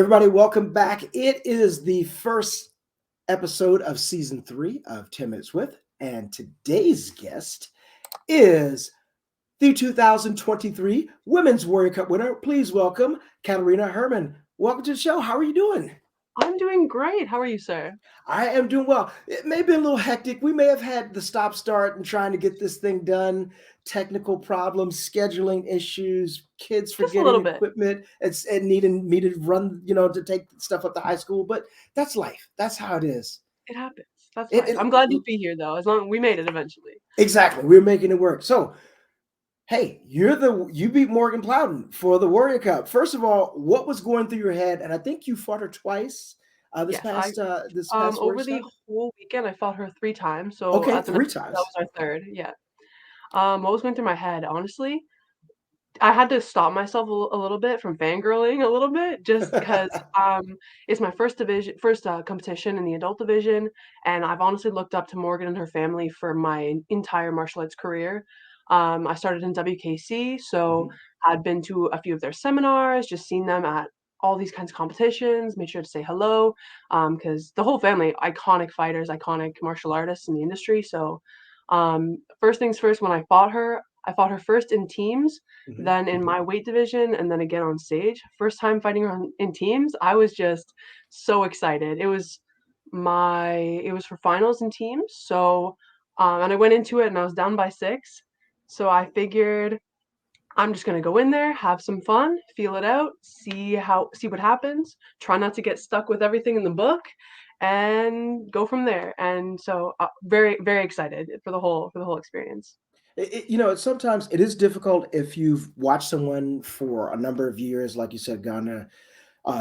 Everybody, welcome back. It is the first episode of season 3 of 10 Minutes With, and today's guest is the 2023 Women's Warrior Cup winner. Please welcome Katarina Herman. Welcome to the show. How are you doing? I'm doing great. How are you, sir? I am doing well. It may be a little hectic. We may have had the stop start and trying to get this thing done, technical problems, scheduling issues, kids Just a little forgetting bit. equipment, and needing me to run, to take stuff up to high school. But that's life. That's how it is. It happens. That's It, life. it- I'm glad to be here, though. As long we made it eventually. exactly. We're making it work. So, hey, you beat Morgan Plowden for the Warrior Cup. First of all, what was going through your head? And I think you fought her twice this Yes, I past Warrior over the Cup. whole weekend I fought her 3 times. So Okay, at the night, three that was times. our third. Yeah. What was going through my head? Honestly, I had to stop myself a little bit from fangirling a little bit, just because it's my first competition in the adult division, and I've honestly looked up to Morgan and her family for my entire martial arts career. I started in WKC, so Mhm. had been to a few of their seminars, just seen them at all these kinds of competitions, made sure to say hello, because the whole family, iconic fighters, iconic martial artists in the industry. So, first things first, when I fought her first in teams, Mhm. then in my weight division, and then again on stage. First time fighting her in teams, I was just so excited. It was for finals in teams, so and I went into it and I was down by 6. So I figured I'm just gonna go in there, have some fun, feel it out, see what happens, try not to get stuck with everything in the book, and go from there. And so very, very excited for the whole experience. Sometimes it is difficult if you've watched someone for a number of years, like you said, gone to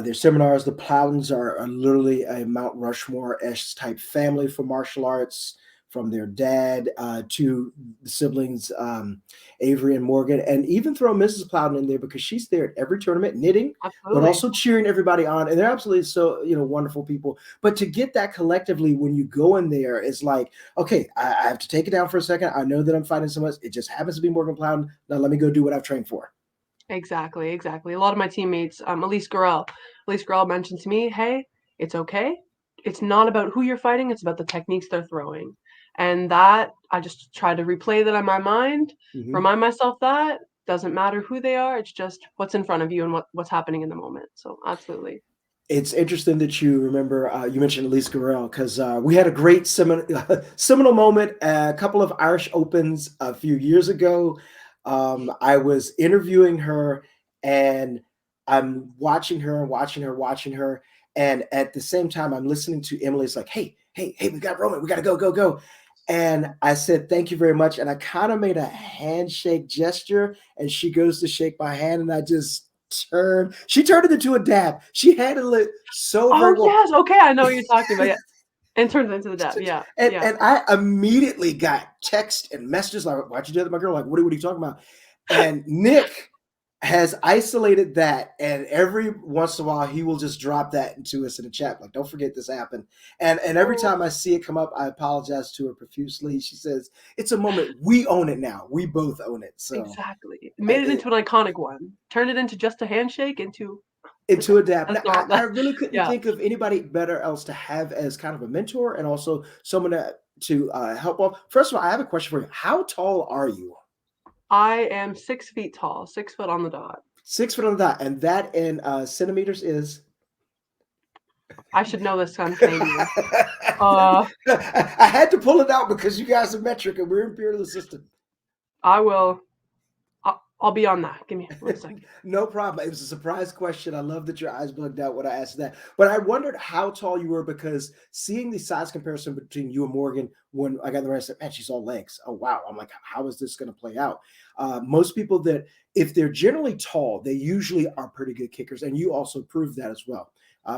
their seminars. The Plowdens are literally a Mount Rushmore-esque type family for martial arts, from their dad to the siblings, Avery and Morgan, and even throw Mrs. Plowden in there because she's there at every tournament knitting, but Absolutely. also cheering everybody on. And they're absolutely so, wonderful people. But to get that collectively when you go in there, it's like, okay, I have to take it down for a second. I know that I'm fighting so much. It just happens to be Morgan Plowden. Now let me go do what I've trained for. Exactly, exactly. A lot of my teammates, Elise Gurrell mentioned to me, "Hey, it's okay. It's not about who you're fighting, it's about the techniques they're throwing." And that I just try to replay that in my mind, Mhm. remind myself that doesn't matter who they are, it's just what's in front of you and what's happening in the moment. So absolutely. It's interesting that you remember, you mentioned Elise Gurrell because we had a great seminal moment, a couple of Irish Opens a few years ago. I was interviewing her and I'm watching her and watching her, watching her. And at the same time, I'm listening to Emily. It's like, hey, hey, hey, we got Roman. We got to go, go, go. And I said, thank you very much. And I kind of made a handshake gesture and she goes to shake my hand and I just she turned it into a dab. She handled it so very Oh well. yes, okay, I know what you're talking about. Yeah. And turns into the dab. Yeah. and Yeah. and I immediately got text and messages like, "Why'd you do that to my girl?" Like, what are you talking about? And Nick has isolated that, and every once in a while he will just drop that into us in the chat, like, "Don't forget this happened." And every Oh, time I see it come up, I apologize to her profusely. She says, "It's a moment. We own it now. We both own it." So. exactly. Made it into an iconic one. Turned it into just a handshake into the Into dab. adapt. That's Now, not I that. really couldn't Yeah. think of anybody better else to have as kind of a mentor and also someone to help off. First of all, I have a question for you. How tall are you? I am 6 feet tall, 6 foot on the dot. 6 foot on the dot, and that in centimeters is. I should know this. I'm Canadian. Uh, I had to pull it out because you guys are metric and we're imperial system. I will. I'll be on that. Give me 1 second. No problem. It was a surprise question. I love that your eyes bugged out when I asked that. But I wondered how tall you were because seeing the size comparison between you and Morgan, when I got the rest, I said, man, she's all legs. Oh, wow. I'm like, how is this going to play out? Most people that, if they're generally tall, they usually are pretty good kickers. And you also proved that as well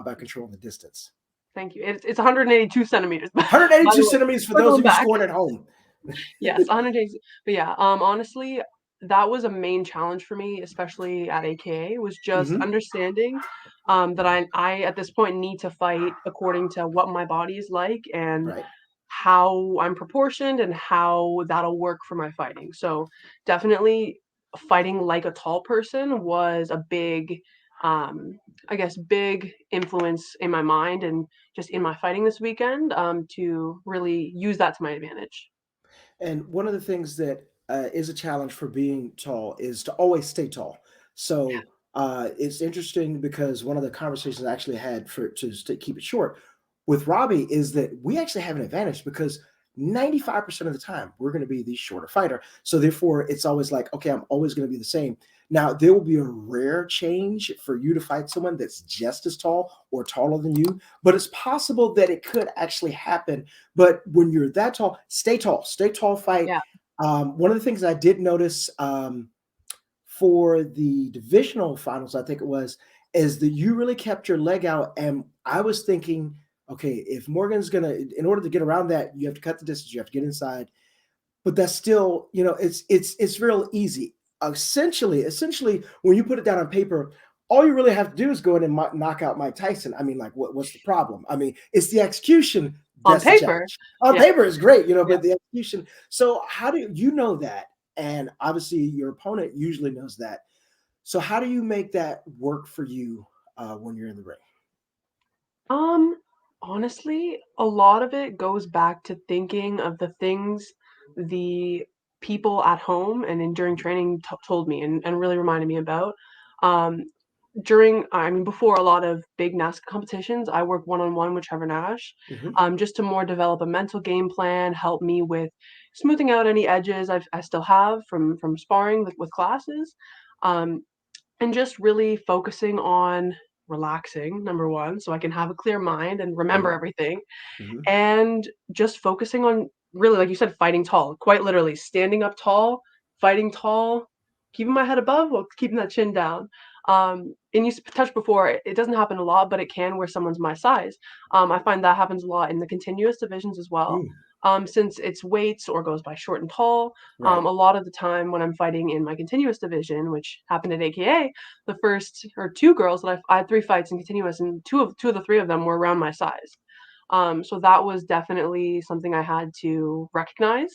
by controlling the distance. Thank you. It's 182 centimeters. By 182 the way, centimeters for those circling of you back. scoring at home. Yes, 180. But yeah, honestly, that was a main challenge for me, especially at AKA, was just Hmm. understanding that I at this point need to fight according to what my body is like and Right. how I'm proportioned and how that'll work for my fighting. So definitely fighting like a tall person was a big um, I guess, big influence in my mind and just in my fighting this weekend, to really use that to my advantage. And one of the things that is a challenge for being tall is to always stay tall. So it's interesting because one of the conversations I actually had for to keep it short with Robbie is that we actually have an advantage because 95% of the time we're going to be the shorter fighter. So therefore, it's always like, okay, I'm always going to be the same. Now, there will be a rare change for you to fight someone that's just as tall or taller than you, but it's possible that it could actually happen. But when you're that tall, stay tall, fight. Yeah. One of the things I did notice for the divisional finals, I think it was, is that you really kept your leg out. And I was thinking, okay, if Morgan's gonna, in order to get around that, you have to cut the distance, you have to get inside. But that's still, it's real easy. Essentially, when you put it down on paper, all you really have to do is go in and knock out Mike Tyson. I mean, like, what's the problem? I mean, it's the execution On that's the paper, challenge. On yeah, paper is great, yeah. but the execution. So how do you know that? And obviously, your opponent usually knows that. So how do you make that work for you when you're in the ring? Um, Honestly, a lot of it goes back to thinking of the things the people at home and during training told me and really reminded me about. Um, I mean, before a lot of big NASCAR competitions, I work one on one with Trevor Nash, Hmm. just to more develop a mental game plan, help me with smoothing out any edges I still have from sparring with classes. Um, and just really focusing on relaxing, number 1, so I can have a clear mind and remember Hmm. everything, Hmm. and just focusing on really, like you said, fighting tall, quite literally standing up tall, fighting tall, keeping my head above while keeping that chin down. And you touched before, it doesn't happen a lot, but it can where someone's my size. I find that happens a lot in the continuous divisions as well. Mm, Since it's weights or goes by short and tall, right. a lot of the time when I'm fighting in my continuous division, which happened at AKA, the first or two girls that I had 3 fights in continuous, and two of the 3 of them were around my size. So that was definitely something I had to recognize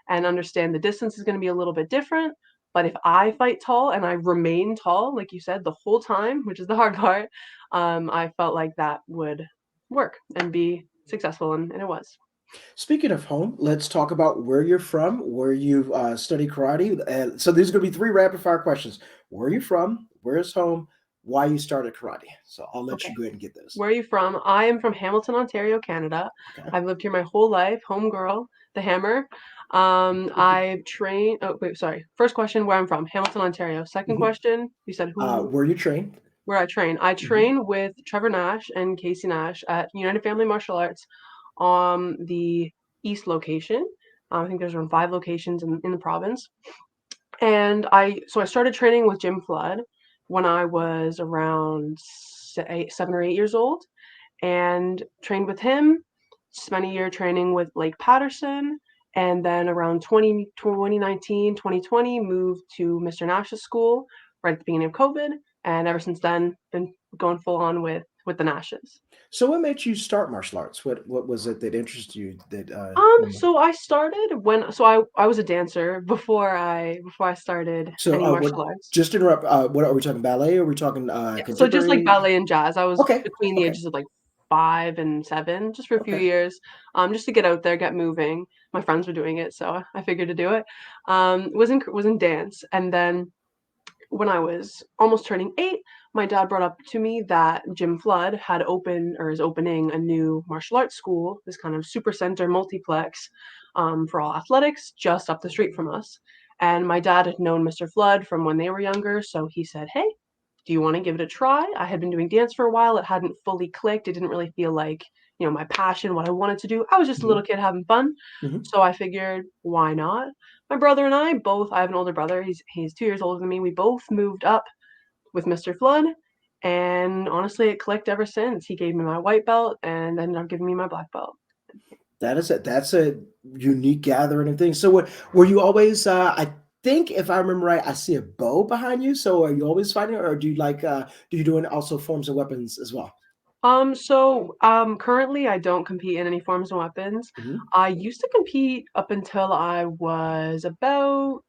and understand the distance is going to be a little bit different. But if I fight tall and I remain tall, like you said, the whole time, which is the hard part, I felt like that would work and be successful, and it was. Speaking of home, let's talk about where you're from, where you study karate. And so these are going to be three rapid fire questions. Where are you from? Where's home? Why you started karate? So I'll let Okay. you go ahead and get those. Where are you from? I am from Hamilton, Ontario, Canada. Okay. I've lived here my whole life. Home girl, the hammer. I train. Oh, wait, sorry. First question, where I'm from, Hamilton, Ontario. Second Mhm. question, you said who, Where you train? where I train. I Mhm. train with Trevor Nash and Casey Nash at United Family Martial Arts on the East location. I think there's around 5 locations in the province. And I started training with Jim Flood when I was around 7 or 8 years old, and trained with him. Spent a year training with Blake Patterson, and then around 2019, 2020, moved to Mr. Nash's school right at the beginning of COVID, and ever since then been going full on with the Nashes. So what made you start martial arts? What was it that interested you? That So I started when so I was a dancer before I started so any what? martial arts. Just to interrupt. What are we talking? Ballet? Or are we talking Yeah, so just like contemporary? ballet and jazz, I was Okay. between the Okay. ages of like 5 and 7, just for a few Okay. years, just to get out there, get moving. My friends were doing it, so I figured to do it. Was in dance, and then when I was almost turning 8, my dad brought up to me that Jim Flood had opened or is opening a new martial arts school, this kind of super center multiplex, for all athletics, just up the street from us. And my dad had known Mr. Flood from when they were younger, so he said, "Hey, do you want to give it a try?" I had been doing dance for a while. It hadn't fully clicked. It didn't really feel like, my passion, what I wanted to do. I was just a little Hmm. kid having fun. Hmm. So I figured, why not? My brother and I have an older brother. He's 2 years older than me. We both moved up with Mr. Flood, and honestly, it clicked ever since. He gave me my white belt and ended up giving me my black belt. That's a unique gathering of things. So what were you always I think if I remember right, I see a bow behind you. So are you always fighting or do you like do you doing also forms of weapons as well? Currently I don't compete in any forms of weapons. Mhm. I used to compete up until I was about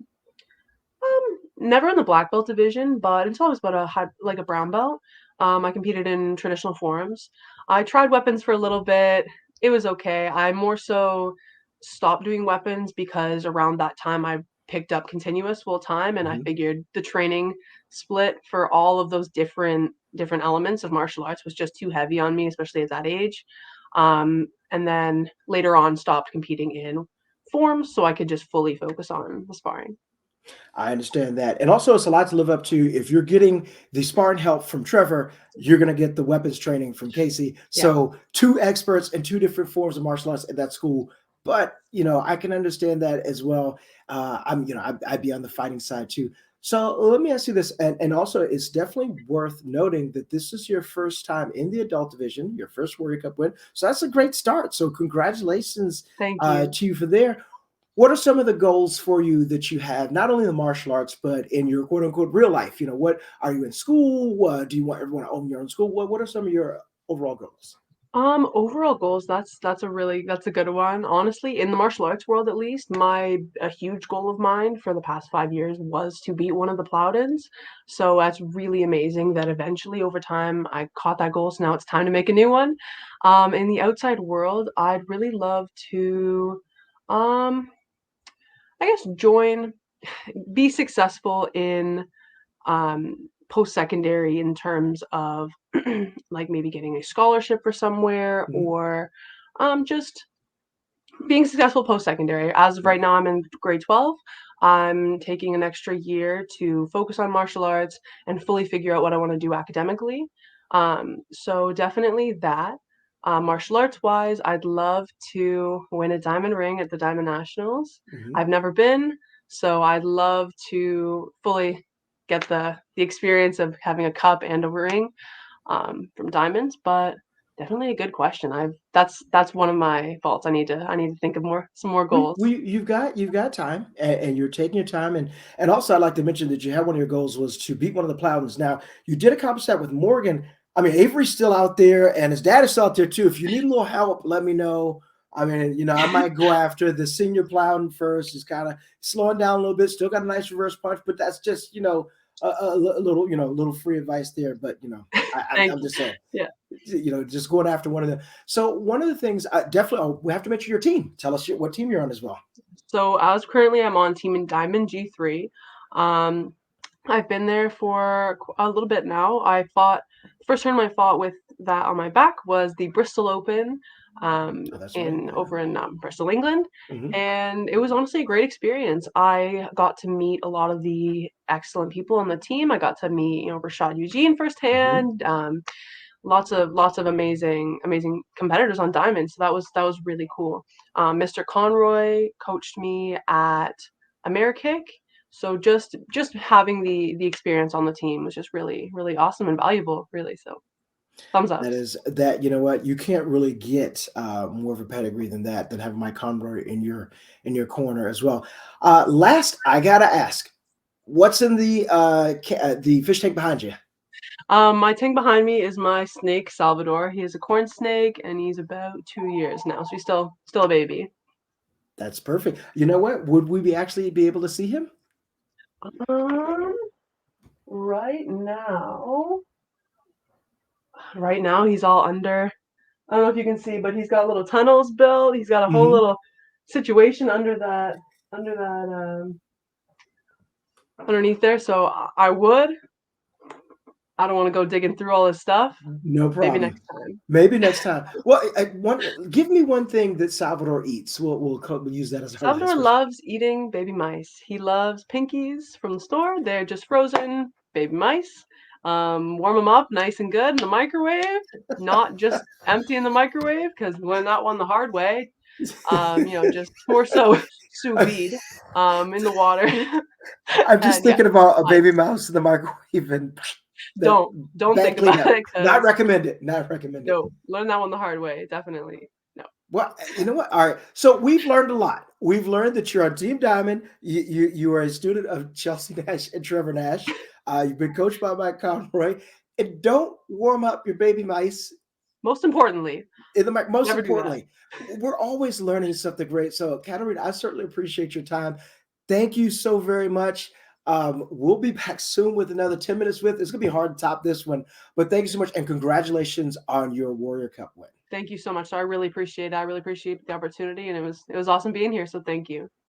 never in the black belt division, but it's always about like a brown belt. I competed in traditional forms. I tried weapons for a little bit. It was okay. I more so stopped doing weapons because around that time I picked up continuous full time, and I Mhm. figured the training split for all of those different elements of martial arts was just too heavy on me, especially at that age. And then later on stopped competing in forms so I could just fully focus on the sparring. I understand that. And also, it's a lot to live up to. If you're getting the sparring help from Trevor, you're going to get the weapons training from Casey. Yeah, So, two experts in two different forms of martial arts at that school. But, I can understand that as well. I'd be on the fighting side too. So, let me ask you this. And also, it's definitely worth noting that this is your first time in the adult division, your first Warrior Cup win. So, that's a great start. So, congratulations thank you. to you for there. What are some of the goals for you that you have, not only in the martial arts, but in your quote unquote real life? What are you in school? Do you want to own your own school? What are some of your overall goals? Overall goals, that's a good one. Honestly, in the martial arts world at least, my a huge goal of mine for the past 5 years was to beat one of the Plowdens. So that's really amazing that eventually over time I caught that goal. So now it's time to make a new one. In the outside world, I'd really love to um I guess be successful in post-secondary in terms of like maybe getting a scholarship for somewhere Mhm. or just being successful post-secondary. As of Right. right now, I'm in grade 12. I'm taking an extra year to focus on martial arts and fully figure out what I want to do academically. So definitely that. Martial arts wise, I'd love to win a diamond ring at the Diamond Nationals. Mhm. I've never been, so I'd love to fully get the experience of having a cup and a ring from diamonds, but definitely a good question. That's one of my faults. I need to think of some more goals. You've got time, and you're taking your time, and also I'd like to mention that you had one of your goals was to beat one of the Plowdens. Now you did accomplish that with Morgan. I mean, Avery's still out there, and his dad is still out there too. If you need a little help, let me know. I mean, I might go after the senior Plowden first. He's kind of slowing down a little bit. Still got a nice reverse punch, but that's just a little little free advice there. But Thank I'm you. just saying Yeah. just going after one of them. So one of the things, definitely, we have to mention your team. Tell us what team you're on as well. So as currently I'm on Team in Diamond G3. Um, I've been there for a little bit now. First tournament I fought with that on my back was the Bristol Open Oh, that's right. in Yeah. over in Bristol, England, Hmm. and it was honestly a great experience. I got to meet a lot of the excellent people on the team. I got to meet Rashad Eugene Hmm. firsthand. Lots of amazing competitors on diamond. So that was really cool. Mr. Conroy coached me at Amerikick. So just having the experience on the team was just really awesome and valuable. Really, so thumbs That ups. is that. You know what? You can't really get more of a pedigree than that. Than having Mike Conroy in your corner as well. Last, I gotta ask, what's in the fish tank behind you? My tank behind me is my snake Salvador. He is a corn snake and he's about 2 years now, so he's still a baby. That's perfect. You know what? Would we actually be able to see him? Um, right now, right now he's all under. I don't know if you can see, but he's got little tunnels built. He's got a whole Hmm. little situation under that underneath there. So I would. I don't want to go digging through all his stuff. No Maybe problem. next time. Maybe next time. Well, give me one thing that Salvador eats. We'll use that as our last Salvador question. loves eating baby mice. He loves pinkies from the store. They're just frozen baby mice. Warm them up nice and good in the microwave, not just empty in the microwave because we learned that one the hard way. Just more so sous vide in the water. I'm just And yeah, thinking about a baby mice. mouse in the microwave and that Don't bad think about cleanup. it Not because recommended. Not recommended. no, learn that one the hard way. Definitely no. Well, you know what? All right. So we've learned a lot. We've learned that you're on Team Diamond. You are a student of Chelsea Nash and Trevor Nash. You've been coached by Mike Conroy. And don't warm up your baby mice Most importantly, most never do that. importantly, we're always learning something great. So, Katarina, I certainly appreciate your time. Thank you so very much. We'll be back soon with another 10 minutes with. It's gonna be hard to top this one, but thank you so much and congratulations on your Warrior Cup win. Thank you so much. So I really appreciate it. I really appreciate the opportunity, and it was awesome being here. So thank you.